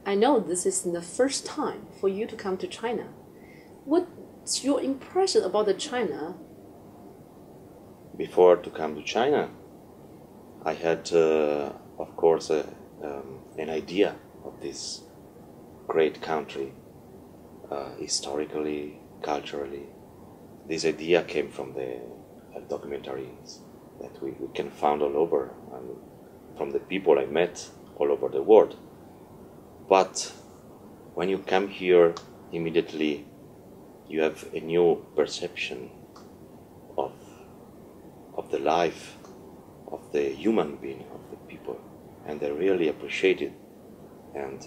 I know this is the first time for you to come to China. What's your impression about the China? Before to come to China, I had, of course, an idea of this great country, historically, culturally. This idea came from the documentaries that we can find all over, and from the people I met all over the world. But when you come here, immediately you have a new perception of the life, of the human being, of the people, and I really appreciate it. And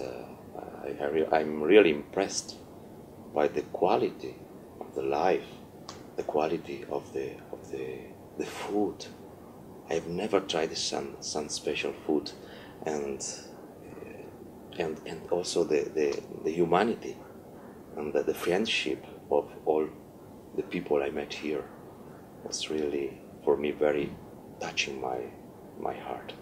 I'm really impressed by the quality of the life, the quality of the food. I've never tried some special food, and also the humanity and the friendship of all the people I met here was really, for me, very touching my heart.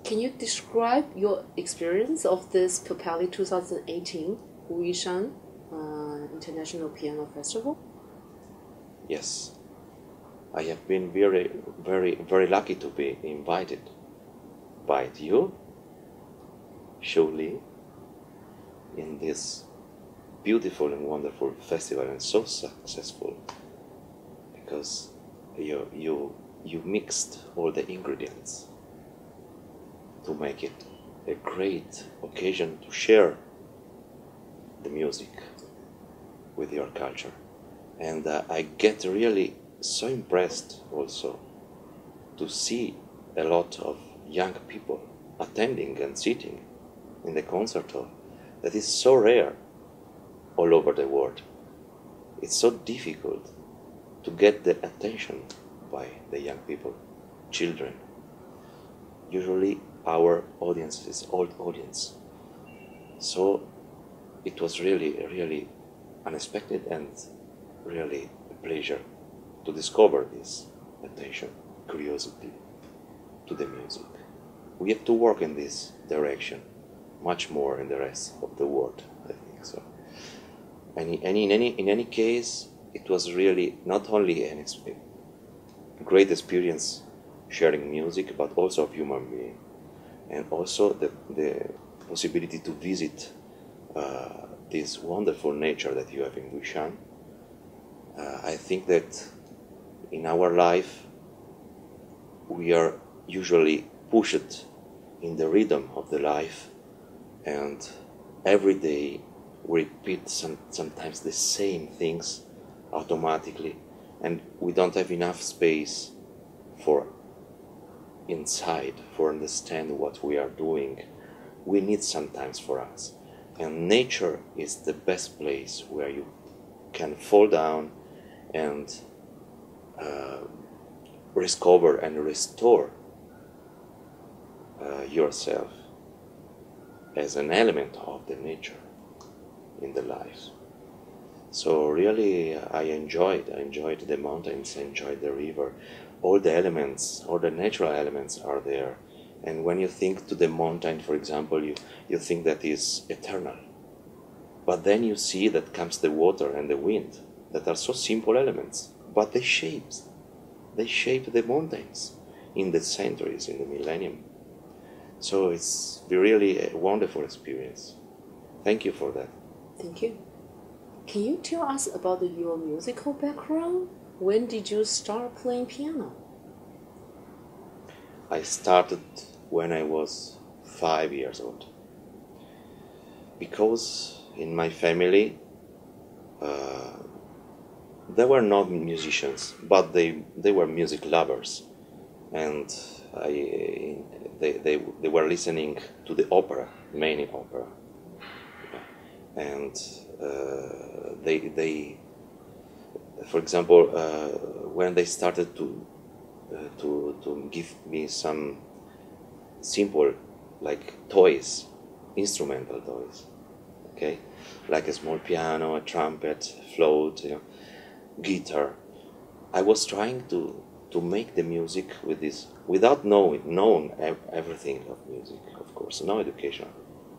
Can you describe your experience of this Papali 2018 Wuyishan International Piano Festival? Yes, I have been very, very, very lucky to be invited by you, surely, in this beautiful and wonderful festival, and so successful because you mixed all the ingredients to make it a great occasion to share the music with your culture. And I get really so impressed also to see a lot of young people attending and sitting in the concert hall. That is so rare all over the world. It's so difficult to get the attention by the young people, children. Usually our audience is old audience. So it was really, really unexpected and really a pleasure to discover this attention, curiosity to the music. We have to work in this direction much more in the rest of the world, I think so. And in any case, it was really not only a great experience sharing music, but also of human being, and also the possibility to visit this wonderful nature that you have in Wuyishan. I think that in our life we are usually pushed in the rhythm of the life, and every day we repeat sometimes the same things automatically, and we don't have enough space for inside, for understand what we are doing. We need sometimes for us, and nature is the best place where you can fall down and discover and restore yourself as an element of the nature in the life. So really I enjoyed the mountains, I enjoyed the river. All the elements, all the natural elements are there. And when you think to the mountain, for example, you think that is eternal. But then you see that comes the water and the wind, that are so simple elements, but they shape the mountains in the centuries, in the millennium. So it's really a wonderful experience. Thank you for that. Thank you. Can you tell us about your musical background? When did you start playing piano? I started when I was 5 years old. Because in my family, there were not musicians, but they were music lovers. And they were listening to the opera, mainly opera. And they for example, when they started to give me some simple, like toys, instrumental toys, okay, like a small piano, a trumpet, flute, guitar, I was trying to make the music with this without knowing everything of music, of course, no education.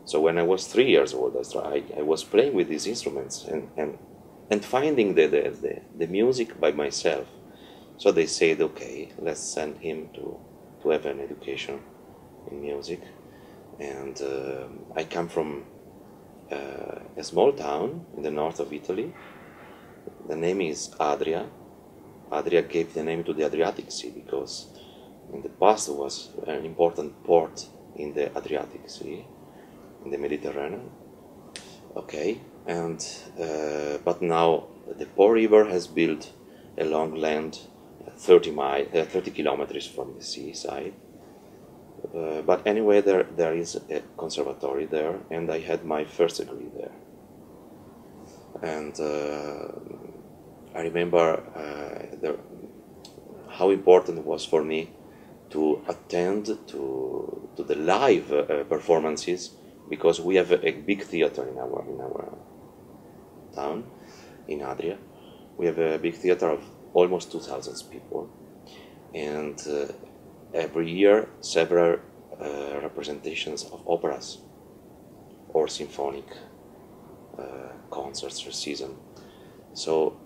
So when I was 3 years old, I was playing with these instruments and finding the music by myself. So they said, okay, let's send him to have an education in music. And I come from a small town in the north of Italy. The name is Adria. Adria gave the name to the Adriatic Sea because in the past it was an important port in the Adriatic Sea, in the Mediterranean. Okay, and but now the Po River has built a long land 30 kilometers from the seaside. But anyway, there is a conservatory there, and I had my first degree there. And I remember how important it was for me to attend to the live performances, because we have a big theater in our town, in Adria. We have a big theater of almost 2,000 people, and every year several representations of operas or symphonic concerts per season. So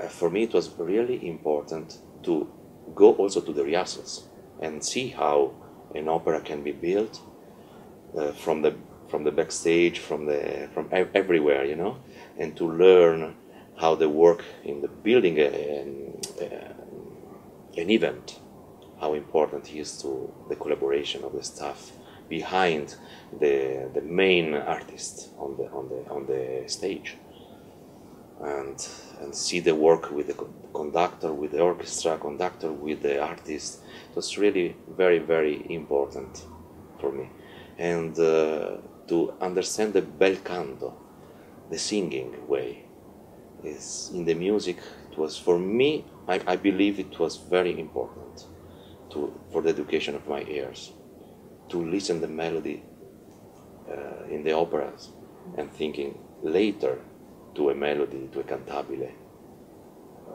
for me it was really important to go also to the rehearsals and see how an opera can be built from the backstage, from everywhere, you know, and to learn how they work in the building an event, how important it is to the collaboration of the staff behind the main artist on the stage, and see the work with the conductor, with the orchestra conductor, with the artist. It was really very, very important for me, and to understand the bel canto, the singing way, is in the music. It was for me. I believe it was very important for the education of my ears, to listen the melody in the operas and thinking later to a melody, to a cantabile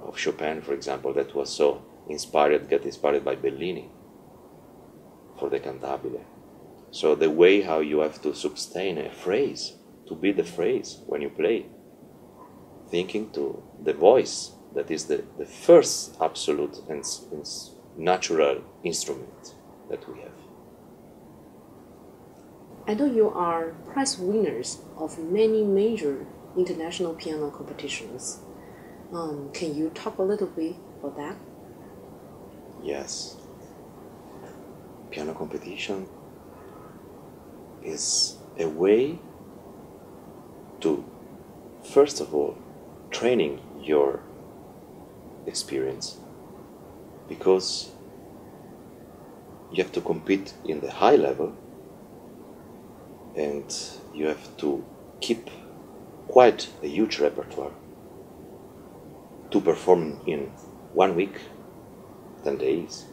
of Chopin, for example, that was so get inspired by Bellini for the cantabile. So the way how you have to sustain a phrase, to build a phrase when you play, thinking to the voice, that is the first absolute and natural instrument that we have. I know you are prize winners of many major international piano competitions. Can you talk a little bit about that? Yes. Piano competition is a way to, first of all, training your experience, because you have to compete in the high level and you have to keep quite a huge repertoire to perform in 1 week, 10 days,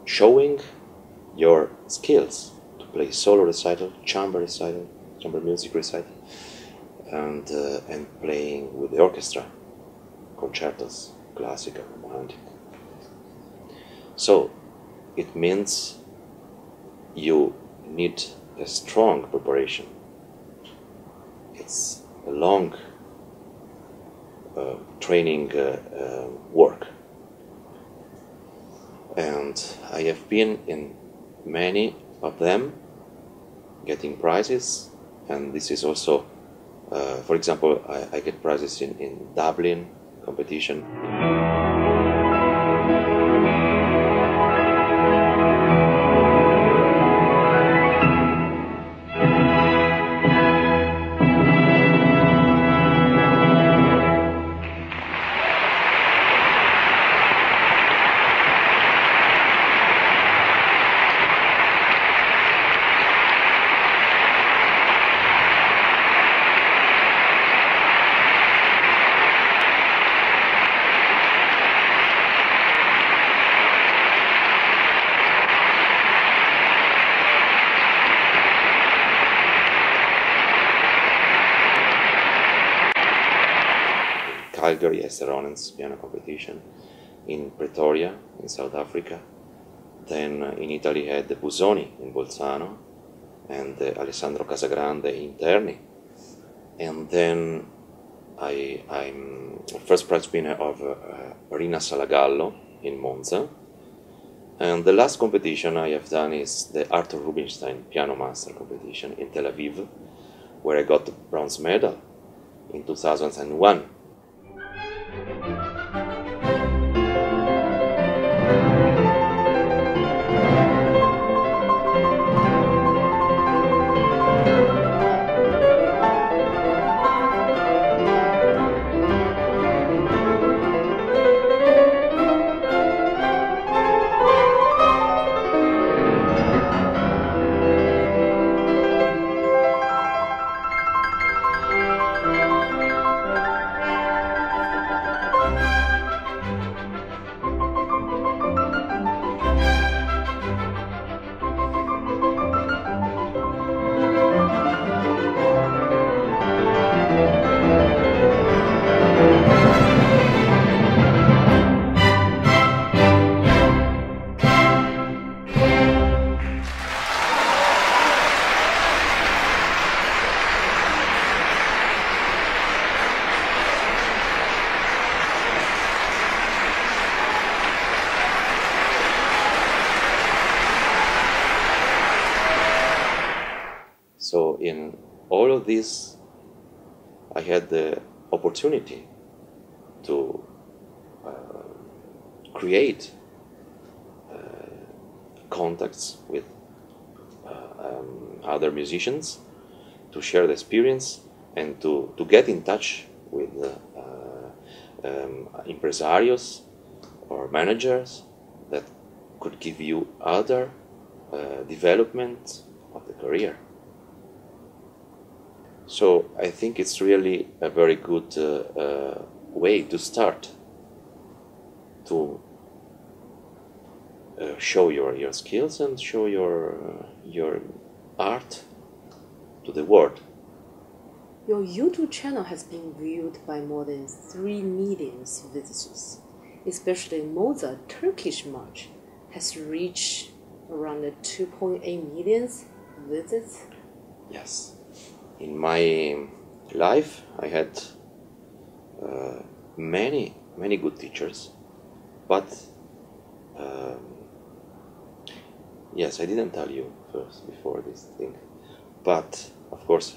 showing your skills to play solo recital, chamber music recital, and playing with the orchestra, concertos, classical, romantic. So it means you need a strong preparation. It's a long training work. And I have been in many of them, getting prizes, and this is also, for example, I get prizes in Dublin competition. Calgary Esteronens piano competition, in Pretoria in South Africa, Then in Italy I had the Busoni in Bolzano and Alessandro Casagrande in Terni. And then I'm first prize winner of Rina Salagallo in Monza. And the last competition I have done is the Arthur Rubinstein Piano Master competition in Tel Aviv, where I got the bronze medal in 2001. So in all of this, I had the opportunity to create contacts with other musicians, to share the experience, and to get in touch with impresarios or managers that could give you other development of the career. So I think it's really a very good way to start to show your skills and show your art to the world. Your YouTube channel has been viewed by more than 3 million visitors. Especially Mozart Turkish March has reached around 2.8 million visits. Yes. In my life, I had many good teachers, but yes, I didn't tell you first before this thing. But of course,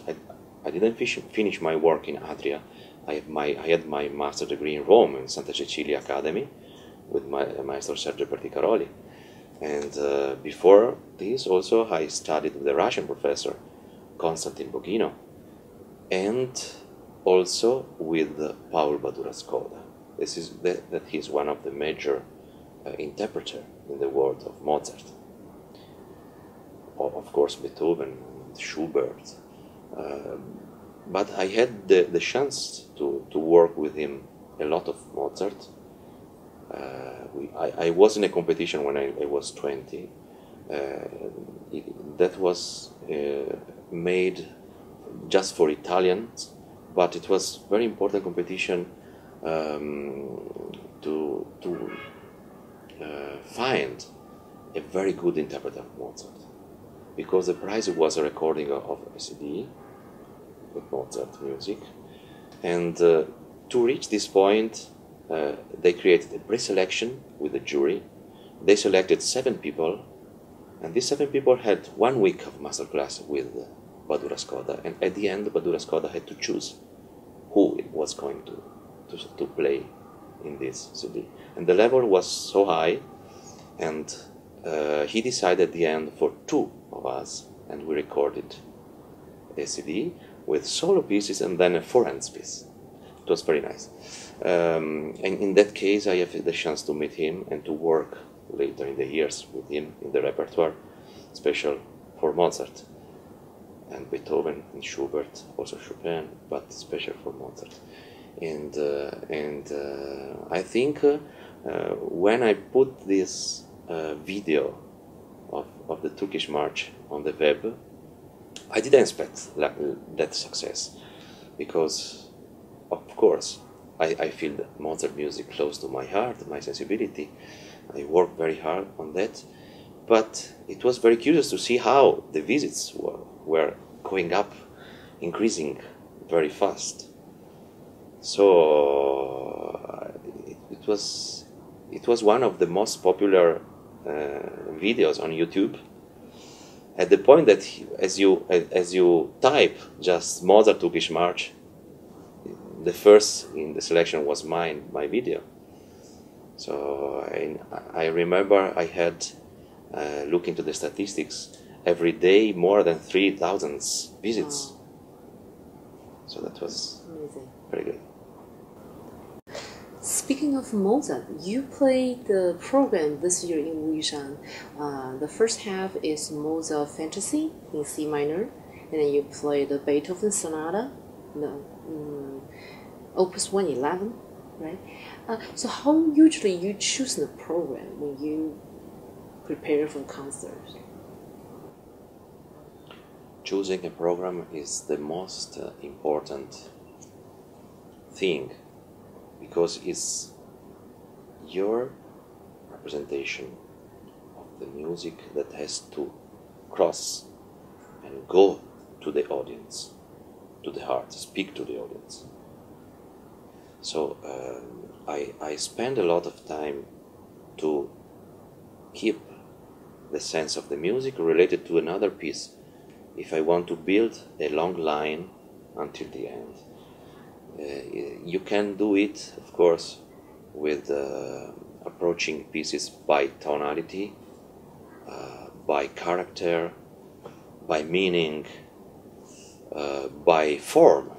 I didn't finish my work in Adria. I had my master degree in Rome in Santa Cecilia Academy with my Maestro Sergio Perticaroli, and before this also I studied with the Russian professor Konstantin Bogino, and also with Paul Badura-Skoda. That he's one of the major interpreter in the world of Mozart. Of course, Beethoven, Schubert. But I had the chance to work with him a lot of Mozart. I was in a competition when I was 20. That was made just for Italians, but it was very important competition to find a very good interpreter of Mozart, because the prize was a recording of a CD with Mozart music, and to reach this point they created a pre-selection with the jury. They selected 7 people, and these 7 people had 1 week of masterclass with Badura-Skoda, and at the end Badura-Skoda had to choose who it was going to play in this CD. And the level was so high, and he decided at the end for 2 of us, and we recorded a CD with solo pieces and then a 4-hands piece. It was very nice. And in that case I have the chance to meet him and to work later in the years with him in the repertoire, special for Mozart and Beethoven and Schubert, also Chopin, but special for Mozart. And I think when I put this video of the Turkish March on the web, I didn't expect that success, because of course I feel that Mozart music close to my heart, my sensibility. I work very hard on that, but it was very curious to see how the visits were going up, increasing very fast. So it was one of the most popular videos on YouTube. At the point that as you type just Mozart Turkish March, the first in the selection was my video. So I remember I had look into the statistics every day, more than 3,000 visits. Wow. So that was Amazing. very good. Speaking of Mozart, you played the program this year in Wuyishan. The first half is Mozart Fantasy in C minor, and then you play the Beethoven Sonata, Opus 111, right? So how usually you choose the program when you prepare for concerts? Choosing a program is the most important thing, because it's your representation of the music that has to cross and go to the audience, to the heart, speak to the audience. So I spend a lot of time to keep the sense of the music related to another piece. If I want to build a long line until the end, you can do it, of course, with approaching pieces by tonality, by character, by meaning, by form.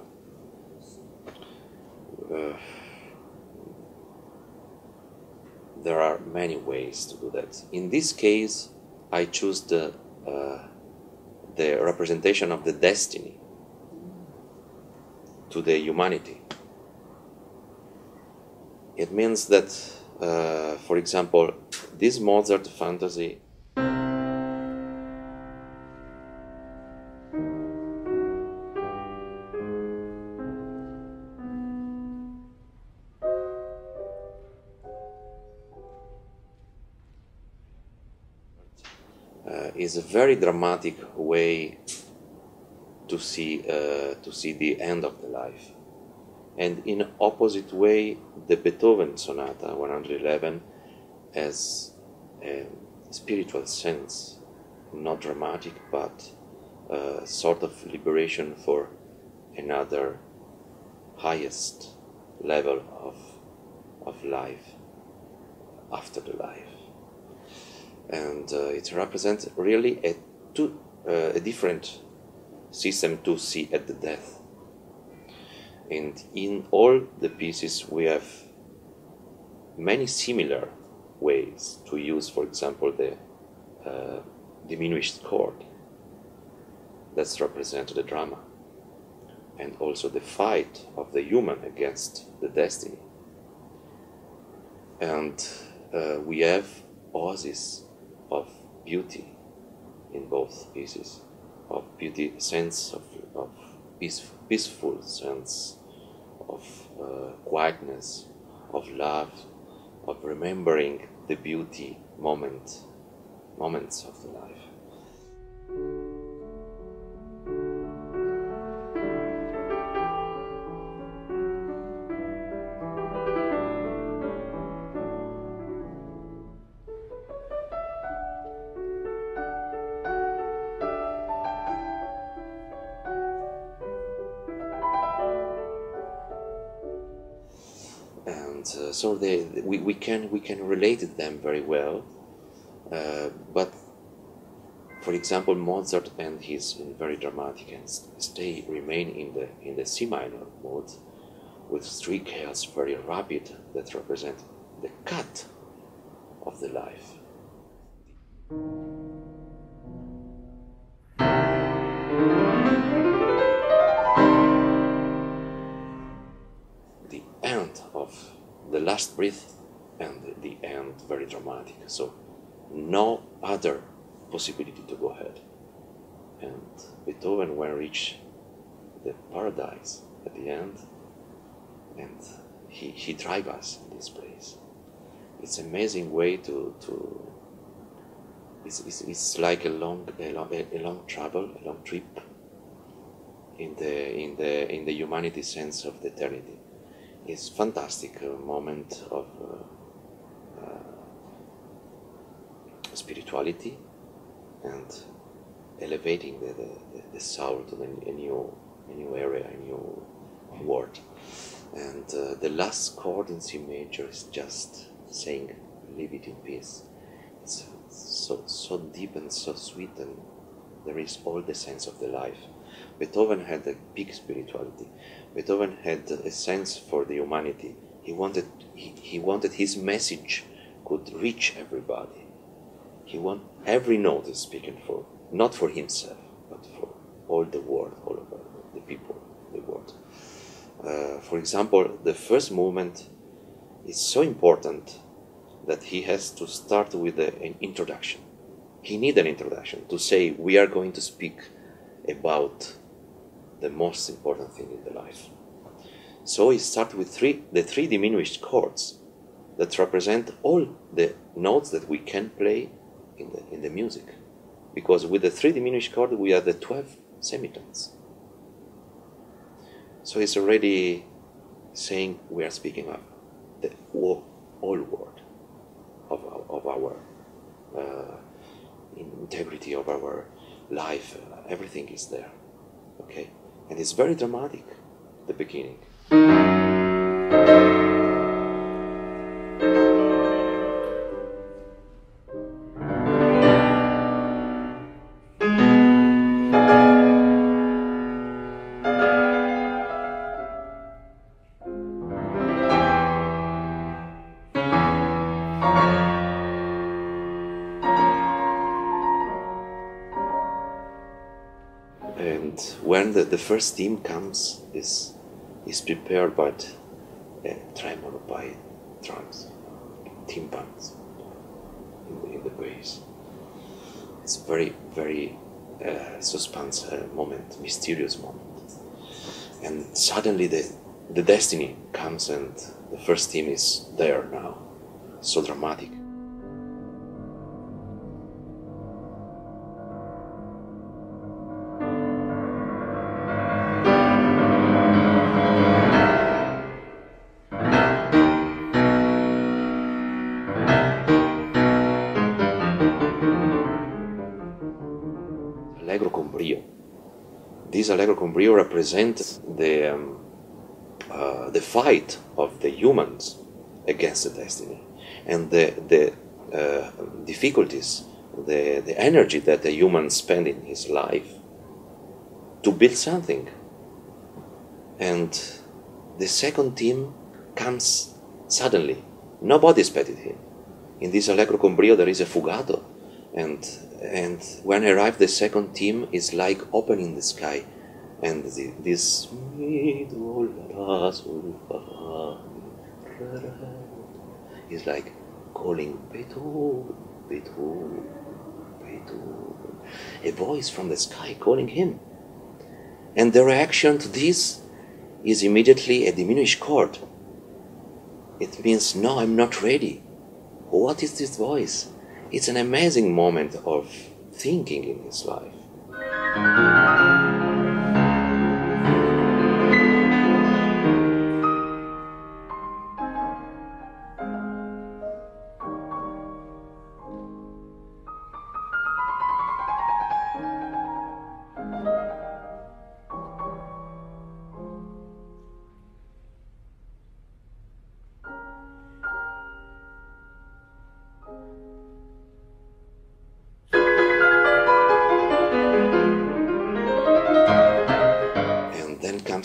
There are many ways to do that. In this case, I choose the representation of the destiny to the humanity. It means that, for example, this Mozart fantasy is a very dramatic way to see the end of the life. And in opposite way, the Beethoven Sonata 111 has a spiritual sense, not dramatic, but a sort of liberation for another highest level of life, after the life. And it represents really a different system to see at the death. And in all the pieces we have many similar ways to use, for example, the diminished chord that's represented the drama, and also the fight of the human against the destiny. And we have oasis of beauty in both pieces, of beauty, sense of peaceful sense of quietness, of love, of remembering the beauty moments of the life. And so we can relate to them very well, but for example, Mozart and his very dramatic and remain in the C minor mode, with three scales very rapid that represent the cut of the life. The end of the last breath, and the end very dramatic. So no other possibility to go ahead. And Beethoven, when reached the paradise at the end, and he drives us in this place. It's an amazing way to it's like a long travel, a long trip in the humanity sense of the eternity. It's fantastic moment of spirituality and elevating the soul to a new area, a new world. And the last chord in C major is just saying, "Leave it in peace." It's so deep and so sweet, and there is all the sense of the life. Beethoven had a big spirituality. Beethoven had a sense for the humanity. He wanted his message could reach everybody. He wanted every note is speaking for, not for himself, but for all the world, all of the people, the world. For example, the first movement is so important that he has to start with an introduction. He needs an introduction to say, we are going to speak about the most important thing in the life. So he starts with the three diminished chords that represent all the notes that we can play in the music. Because with the three diminished chords we have the 12 semitones. So he's already saying we are speaking of the whole world of our integrity, of our life. Everything is there. Okay? And it's very dramatic, the beginning. And when the first theme comes, is prepared by tremolo, by drums, timpans in the bass. It's very, very suspense moment, mysterious moment. And suddenly the destiny comes, and the first theme is there now, so dramatic. Allegro con brio. This Allegro con brio represents the fight of the humans against the destiny, and the difficulties, the energy that the human spend in his life to build something. And the second theme comes suddenly. Nobody expected him. In this Allegro con brio there is a fugato, and when arrived the second theme is like opening the sky, and this is like calling Beethoven, Beethoven, Beethoven, a voice from the sky calling him. And the reaction to this is immediately a diminished chord. It means, no, I'm not ready. What is this voice? It's an amazing moment of thinking in his life.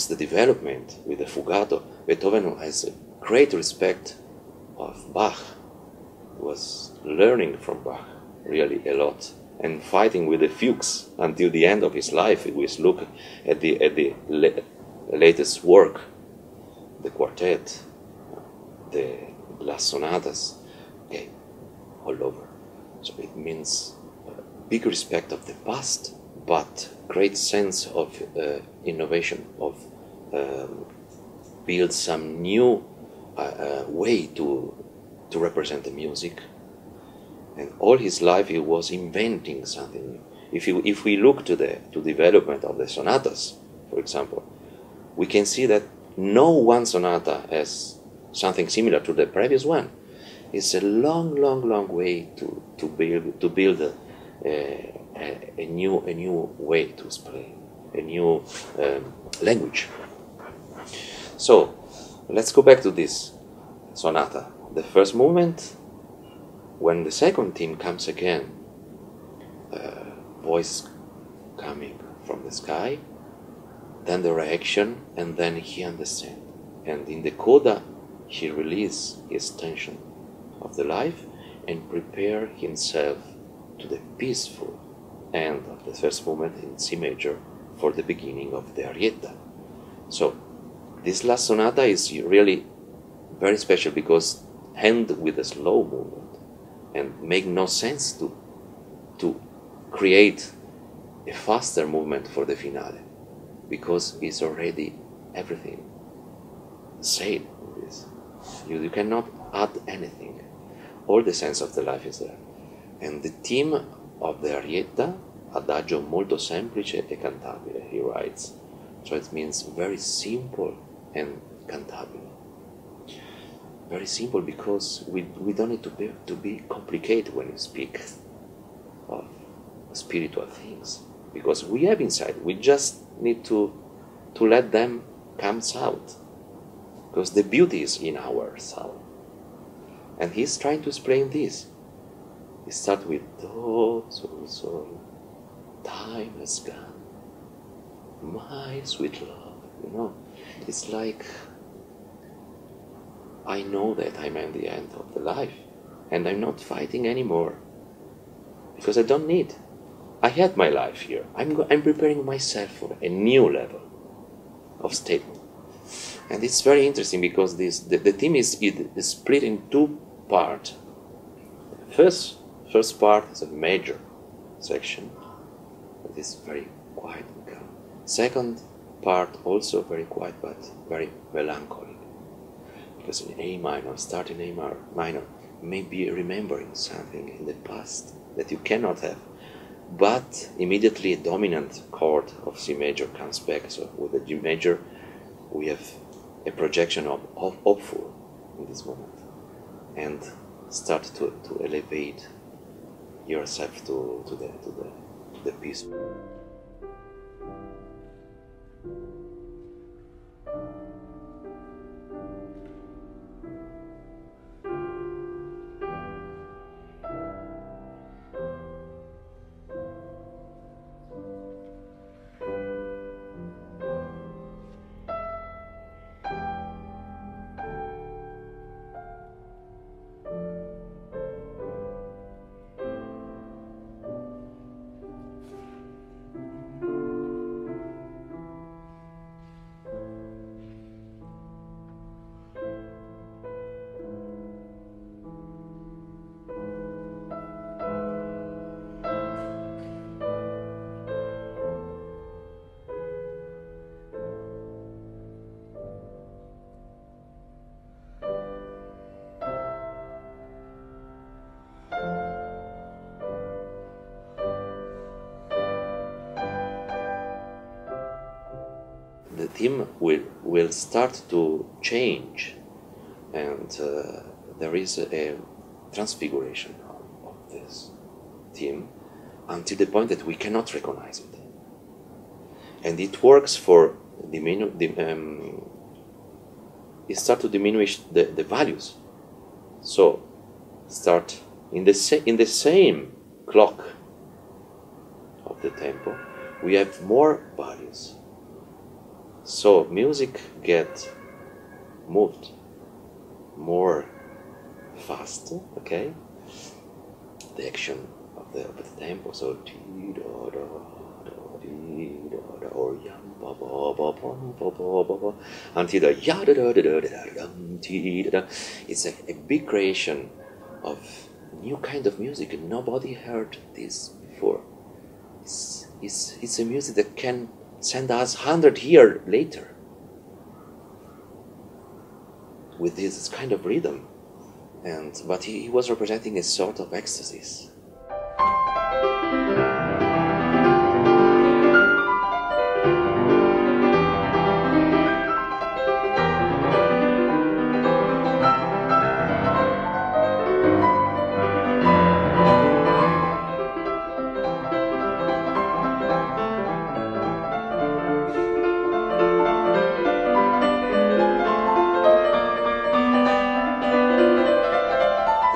The development with the fugato. Beethoven has a great respect of Bach. He was learning from Bach really a lot and fighting with the fugues until the end of his life. If we look at the latest work, the quartet, the last sonatas, okay, all over. So it means big respect of the past, but great sense of innovation, of build some new way to represent the music, And all his life he was inventing something new. If we look to the development of the sonatas, for example, we can see that no one sonata has something similar to the previous one. It's a long way to build a new way to explain, a new language. So let's go back to this sonata. The first movement, when the second theme comes again, voice coming from the sky, then the reaction, and then he understands. And in the coda, he releases his tension of the life and prepare himself to the peaceful end of the first movement in C major for the beginning of the arietta. So this last sonata is really very special because end with a slow movement and make no sense to create a faster movement for the finale, because it's already everything said in this. You cannot add anything. All the sense of the life is there. And the theme of the arietta, adagio molto semplice e cantabile, he writes. So it means very simple and cantabile. Very simple because we don't need to be complicated when we speak of spiritual things, because we have inside. We just need to let them come out, because the beauty is in our soul. And he's trying to explain this. He starts with do, sol, time has gone, my sweet love. It's like I know that I'm at the end of the life, and I'm not fighting anymore, because I don't need. I had my life here. I'm preparing myself for a new level of statement. And it's very interesting because the theme is split in two parts. First part is a major section, that is very quiet and calm. Second part also very quiet but very melancholic, because in A minor, starting A minor, maybe remembering something in the past that you cannot have, but immediately a dominant chord of C major comes back. So with the G major, we have a projection of hopeful in this moment, and start to elevate yourself to the peace. The theme will start to change, and there is a transfiguration of this theme until the point that we cannot recognize it, and it works for it start to diminish the values. So start in the same clock of the tempo, we have more values. So music gets moved more fast, okay? The action of the tempo, so or until the it's a big creation of new kind of music, and nobody heard this before. It's a music that can send us 100 years later with this kind of rhythm, but he was representing a sort of ecstasy.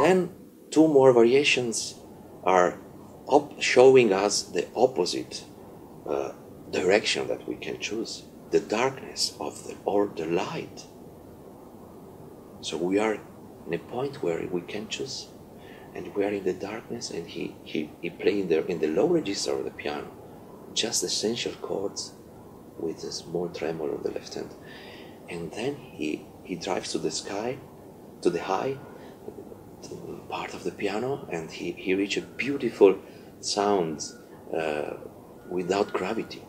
Then two more variations are showing us the opposite direction that we can choose, the darkness or the light. So we are in a point where we can choose, and we are in the darkness, and he playing in the low register of the piano, just essential chords with a small tremolo on the left hand. And then he drives to the sky, to the high part of the piano, and he reaches beautiful sounds without gravity,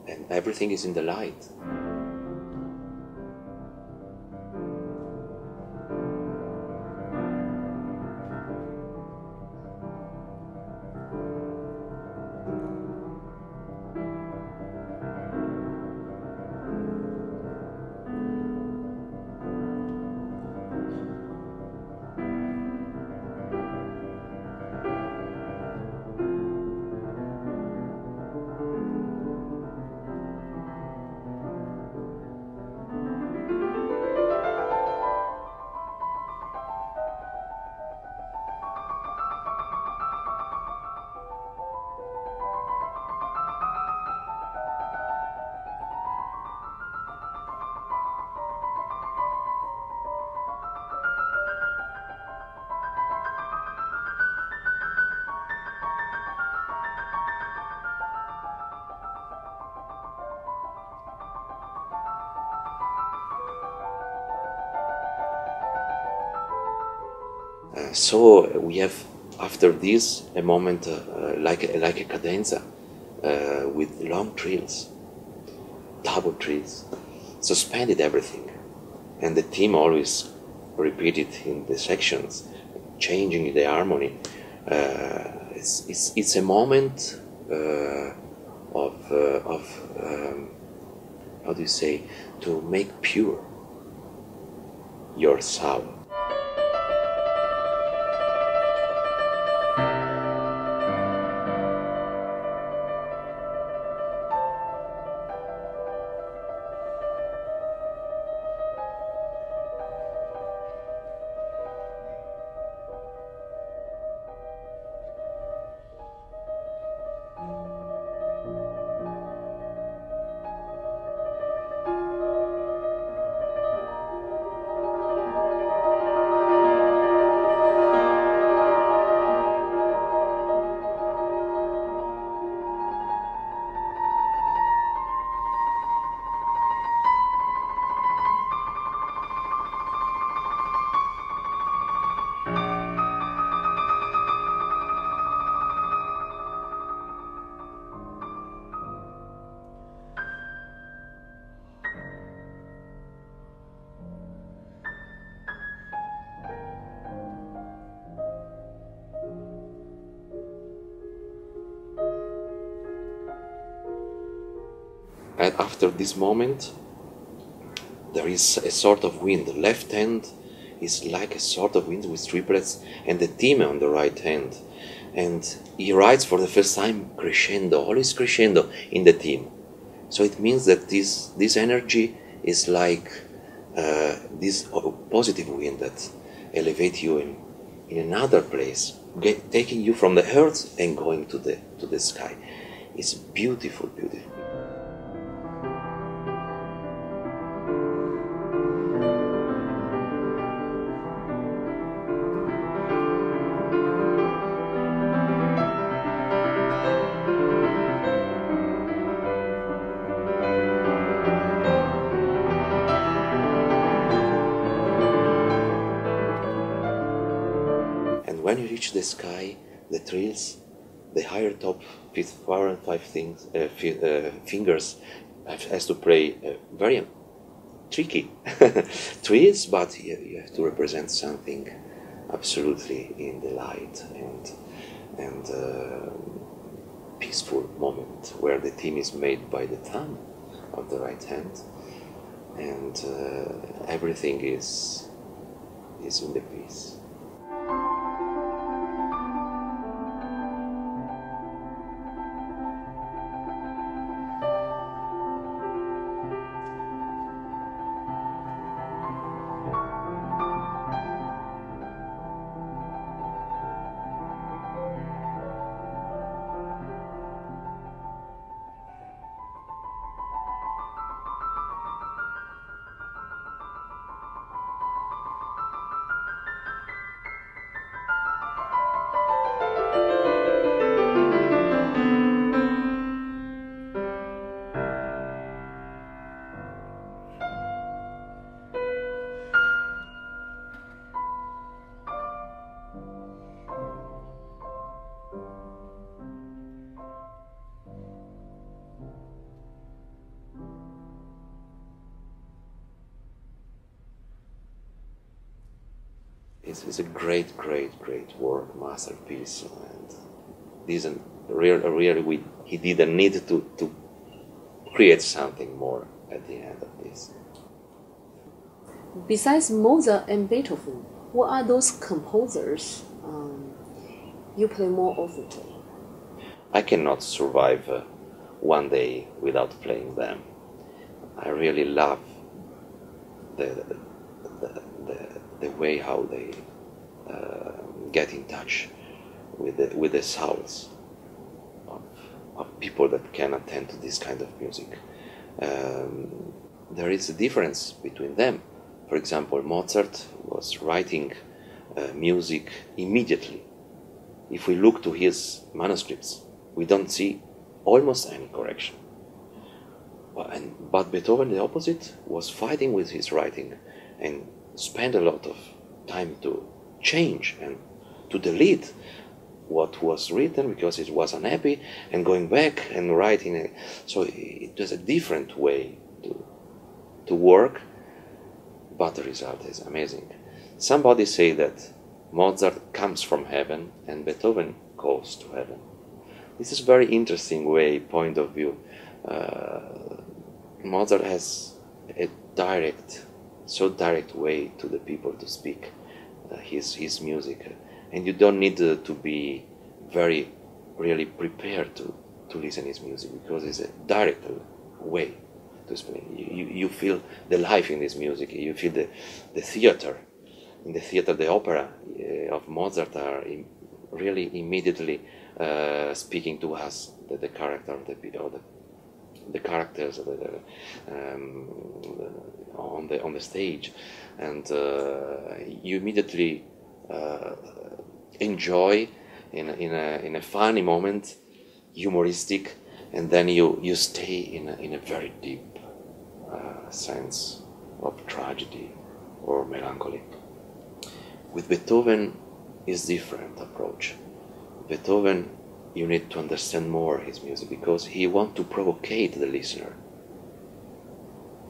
and everything is in the light. So we have, after this, a moment like a cadenza with long trills, double trills, suspended everything, and the theme always repeated in the sections, changing the harmony. It's a moment of how do you say, to make pure your soul. And after this moment, there is a sort of wind. The left hand is like a sort of wind with triplets, and the theme on the right hand. And he writes for the first time crescendo, always crescendo in the theme. So it means that this energy is like this positive wind that elevates you in another place, taking you from the earth and going to the sky. It's beautiful, beautiful. When you reach the sky, the trills, the higher top, fingers has to play very tricky trees, but you have to represent something absolutely in the light and peaceful moment where the theme is made by the thumb of the right hand, and everything is in the piece. It's a great work, masterpiece, and he didn't need to create something more at the end of this. Besides Mozart and Beethoven, what are those composers you play more often? I cannot survive one day without playing them. I really love the way how they get in touch with the souls of people that can attend to this kind of music. There is a difference between them. For example, Mozart was writing music immediately. If we look to his manuscripts, we don't see almost any correction. But Beethoven, the opposite, was fighting with his writing and spent a lot of time to change and to delete what was written because it was unhappy, and going back and writing. So it was a different way to work, but the result is amazing. Somebody say that Mozart comes from heaven and Beethoven goes to heaven. This is a very interesting point of view. Mozart has a so direct way to the people to speak his music, and you don't need to be really prepared to listen his music, because it's a direct way to explain. You feel the life in this music. You feel the theater. In the theater, the opera of Mozart are really immediately speaking to us, the character of the characters on the stage, and you immediately enjoy in a funny moment, humoristic, and then you stay in a very deep sense of tragedy or melancholy. With Beethoven is different approach. Beethoven, you need to understand more his music because he wants to provocate the listener,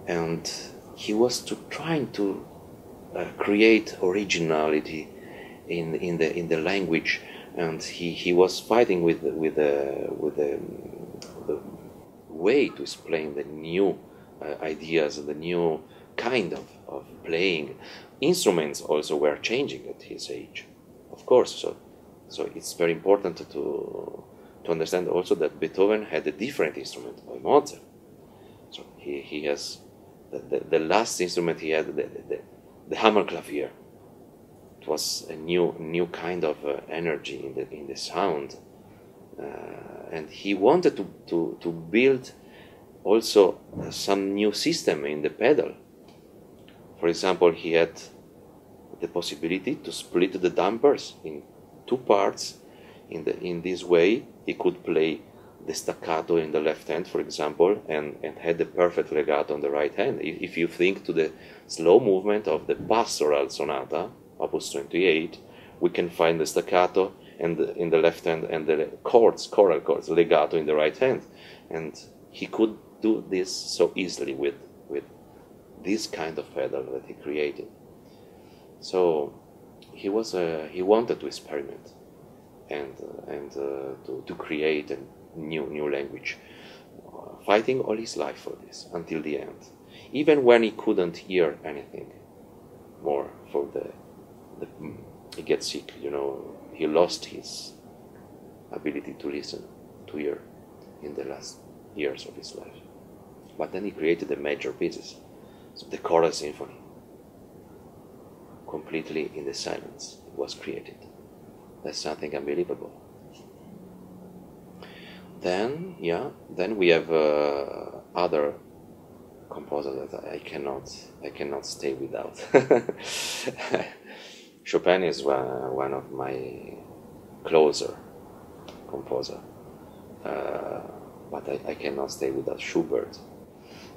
and he was trying to create originality in the language, and he was fighting with the way to explain the new ideas, the new kind of playing. Instruments also were changing at his age, of course. So it's very important to understand also that Beethoven had a different instrument by Mozart. So he has the last instrument he had, the Hammerklavier. It was a new kind of energy in the sound, and he wanted to build also some new system in the pedal. For example, he had the possibility to split the dampers in two parts. In this way, he could play the staccato in the left hand, for example, and had the perfect legato on the right hand. If you think to the slow movement of the Pastoral Sonata, Opus 28, we can find the staccato in the left hand and the choral chords, legato in the right hand. And he could do this so easily with this kind of pedal that he created. So he wanted to experiment and to create a new language, fighting all his life for this until the end, even when he couldn't hear anything more for he gets sick, he lost his ability to listen, to hear in the last years of his life. But then he created a major pieces, so the choral symphony, completely in the silence, was created. That's something unbelievable. Then we have other composers that I cannot stay without. Chopin is one of my closer composer, but I cannot stay without Schubert.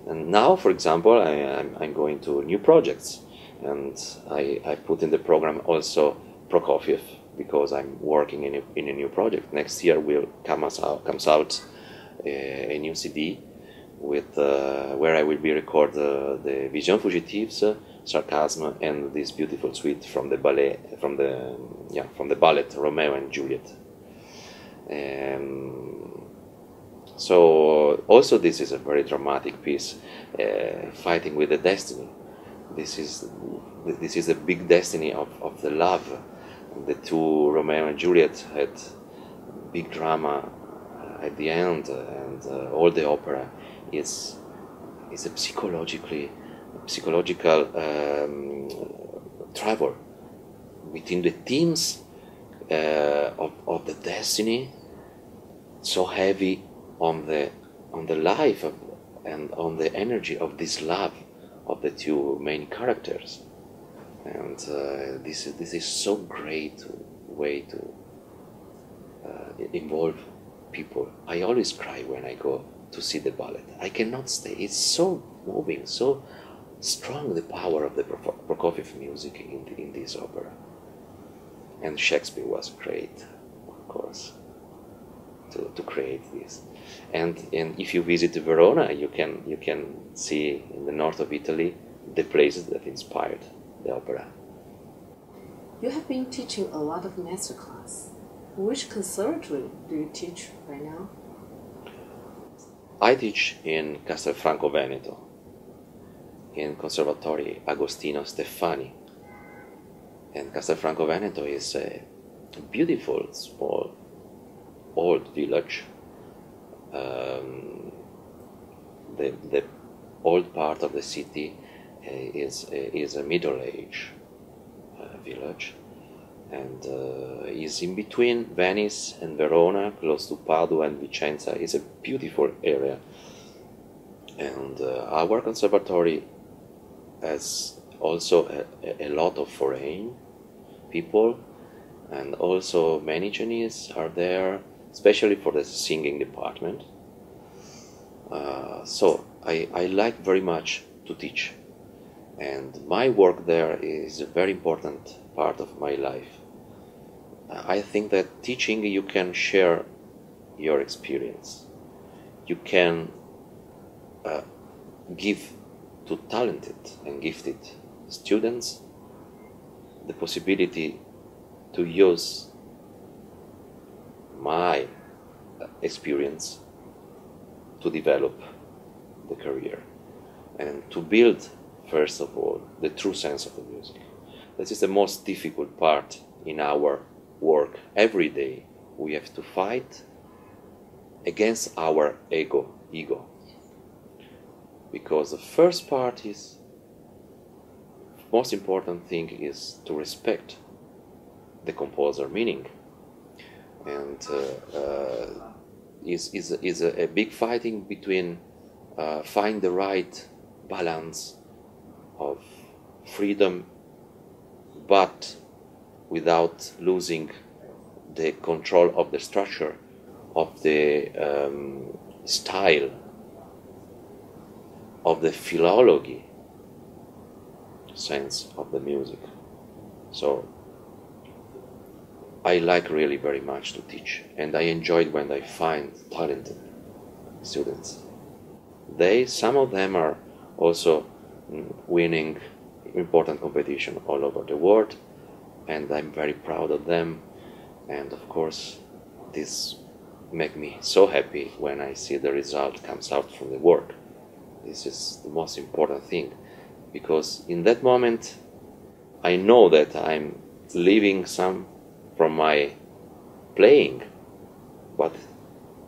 And now, for example, I'm going to new projects, and I put in the program also Prokofiev, because I'm working in a new project. Next year comes out a new CD with where I will be record the Visions Fugitives, Sarcasm, and this beautiful suite from the ballet from the ballet Romeo and Juliet. So also this is a very dramatic piece, fighting with the destiny. This is the big destiny of the love. The two, Romeo and Juliet, had big drama at the end, and all the opera is a psychological travel between the themes of the destiny, so heavy on the life and on the energy of this love of the two main characters. And this is so great way to involve people. I always cry when I go to see the ballet. I cannot stay. It's so moving, so strong, the power of the Prokofiev music in this opera. And Shakespeare was great, of course, to create this. And if you visit Verona, you can see in the north of Italy the places that inspired the opera. You have been teaching a lot of masterclass. Which conservatory do you teach right now? I teach in Castelfranco Veneto, in Conservatory Agostino Steffani. And Castelfranco Veneto is a beautiful, small, old village. The old part of the city is a middle-age village, and is in between Venice and Verona, close to Padua and Vicenza. It's a beautiful area, and our conservatory has also a lot of foreign people, and also many Chinese are there, especially for the singing department. So I like very much to teach, and my work there is a very important part of my life. I think that teaching, you can share your experience. You can give to talented and gifted students the possibility to use my experience to develop the career and to build, first of all, the true sense of the music. This is the most difficult part in our work. Every day we have to fight against our ego, because the first part is, most important thing is to respect the composer meaning, and is a big fighting between find the right balance of freedom, but without losing the control of the structure of the style of the philology sense of the music. So I like really very much to teach, and I enjoy when I find talented students. Some of them are also winning important competition all over the world, and I'm very proud of them. And of course, this makes me so happy when I see the result comes out from the work. This is the most important thing, because in that moment I know that I'm leaving some from my playing, but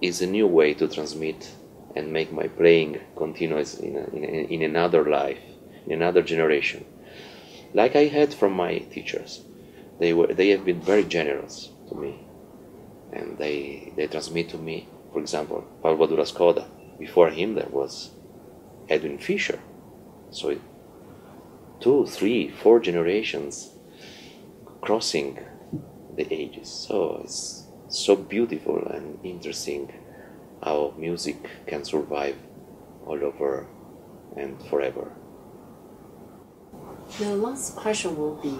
it's a new way to transmit and make my playing continuous in another life, in another generation, like I had from my teachers. They have been very generous to me, and they transmit to me, for example, Paolo Durascoda. Before him there was Edwin Fischer. So 2, 3, 4 generations crossing the ages. So it's so beautiful and interesting how music can survive all over and forever. The last question will be,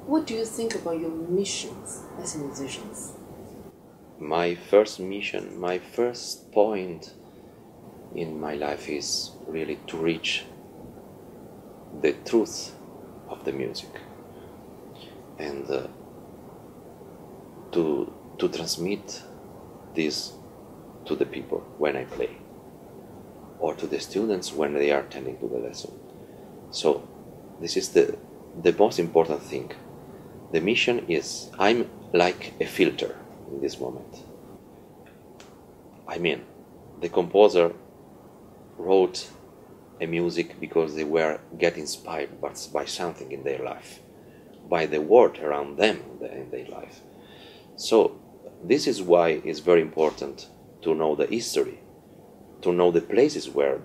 what do you think about your missions as musicians? My first mission, my first point in my life is really to reach the truth of the music, and to transmit this to the people when I play, or to the students when they are attending to the lesson. So this is the most important thing. The mission is, I'm like a filter in this moment. I mean, the composer wrote a music because they were getting inspired by something in their life, by the world around them in their life. So this is why it's very important to know the history, to know the places where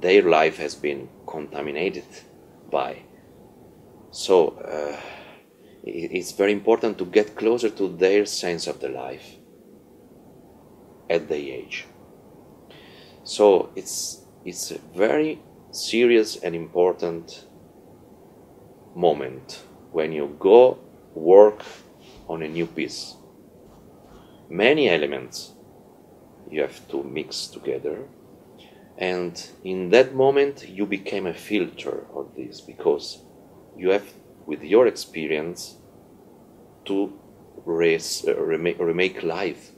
their life has been contaminated by. So it's very important to get closer to their sense of the life at their age. So it's a very serious and important moment when you go work on a new piece. Many elements you have to mix together, and in that moment you became a filter of this, because you have, with your experience, to remake live,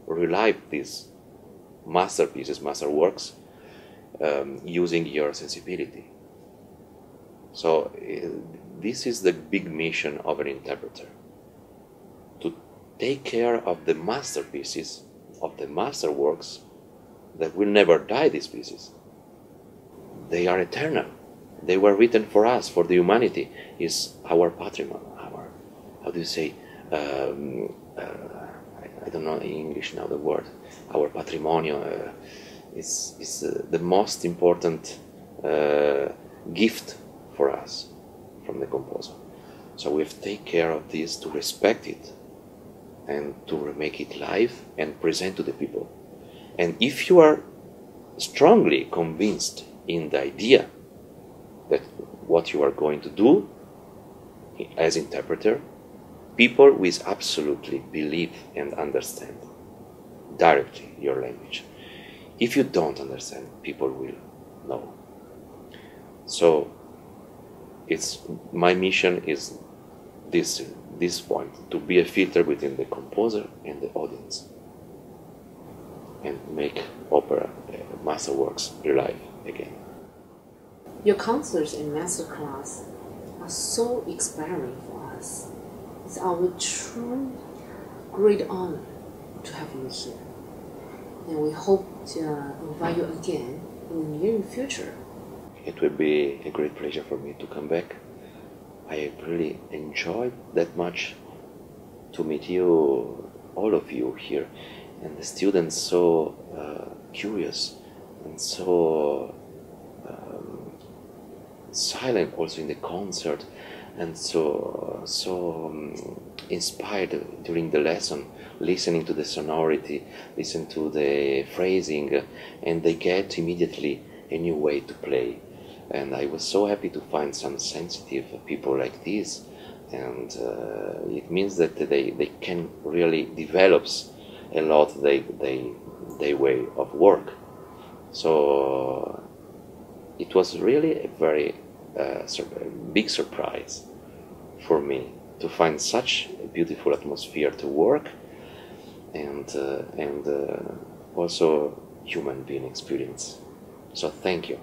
relive these masterpieces, masterworks, using your sensibility. So this is the big mission of an interpreter, to take care of the masterpieces, of the masterworks that will never die, these pieces. They are eternal. They were written for us, for the humanity. Is our patrimony, our, how do you say, I don't know in English now the word, our patrimonio is the most important gift for us from the composer. So we have to take care of this, to respect it and to make it live and present to the people. And if you are strongly convinced in the idea that what you are going to do as interpreter, people will absolutely believe and understand directly your language. If you don't understand, people will know. So my mission is this point, to be a filter between the composer and the audience, and make opera masterworks alive again. Your concerts and masterclass are so inspiring for us. It's our true great honor to have you here. And we hope to invite you again in the near future. It will be a great pleasure for me to come back. I really enjoyed that much to meet you, all of you here, and the students so curious and so silent also in the concert, and so inspired during the lesson, listening to the sonority, listen to the phrasing, and they get immediately a new way to play. And I was so happy to find some sensitive people like this, and it means that they can really develop a lot their way of work. So it was really a very big surprise for me to find such a beautiful atmosphere to work, and also human being experience. So thank you.